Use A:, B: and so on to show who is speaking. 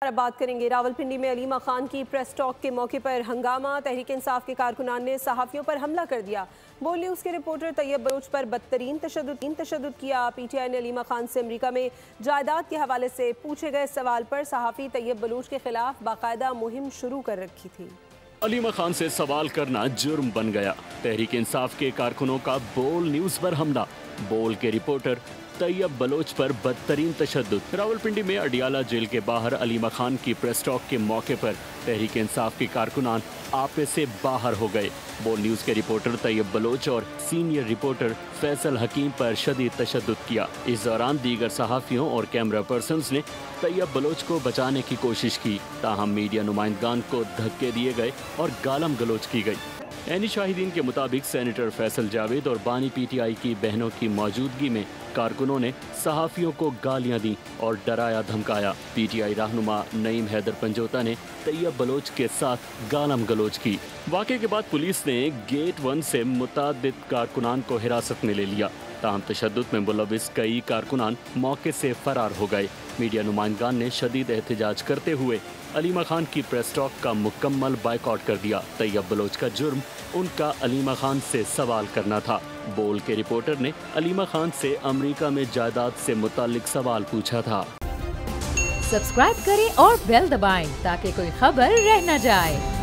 A: अब बात करेंगे रावलपिंडी में अलीमा खान की प्रेस टॉक के मौके पर हंगामा। तहरीक इंसाफ के कारकुनान ने सहाफ़ियों पर हमला कर दिया। बोल न्यूज़ के रिपोर्टर तैयब बलोच पर बदतरीन तशद्दुद किया। पीटीआई ने अलीमा खान से अमेरिका में जायदाद के हवाले से पूछे गए सवाल पर सहाफ़ी तैयब बलोच के खिलाफ बाकायदा मुहिम शुरू कर रखी थी।
B: अलीमा खान से सवाल करना जुर्म बन गया। तहरीक इंसाफ के कारकुनों का बोल न्यूज़ पर हमला। बोल के रिपोर्टर तैयब बलोच पर बदतरीन तशद्दुद। रावलपिंडी में अडियाला जेल के बाहर अलीमा खान की प्रेस टॉक के मौके पर तहरीक इंसाफ के कारकुनान आपे से बाहर हो गए। बोल न्यूज़ के रिपोर्टर तैयब बलोच और सीनियर रिपोर्टर फैसल हकीम पर शदीद तशद्दुद किया। इस दौरान दीगर सहाफ़ियों और कैमरा पर्सन्स ने तैयब बलोच को बचाने की कोशिश की, ताहम मीडिया नुमाइंदगान को धक्के दिए गए और गालम गलोच की गई। ऐनी शाहिदीन के मुताबिक सेनेटर फैसल जावेद और बानी पीटीआई की बहनों की मौजूदगी में कारकुनों ने सहाफ़ियों को गालियां दी और डराया धमकाया। पीटीआई रहनुमा नईम हैदर पंजोता ने तैयब बलोच के साथ गालम गलोच की। वाक़े के बाद पुलिस ने गेट 1 से मुतादिद कारकुनान को हिरासत में ले लिया। ताहम तशद्दुद में मुलविस कई कारकुनान मौके से फरार हो गए। मीडिया नुमाइंदगान ने शदीद एहतजाज करते हुए अलीमा खान की प्रेस टॉक का मुकम्मल बायकॉट कर दिया। तैयब बलोच का जुर्म उनका अलीमा खान से सवाल करना था। बोल के रिपोर्टर ने अलीमा खान से अमेरिका में जायदाद से मुतालिक सवाल पूछा था।
C: सब्सक्राइब करें और बेल दबाएं ताकि कोई खबर रह न जाए।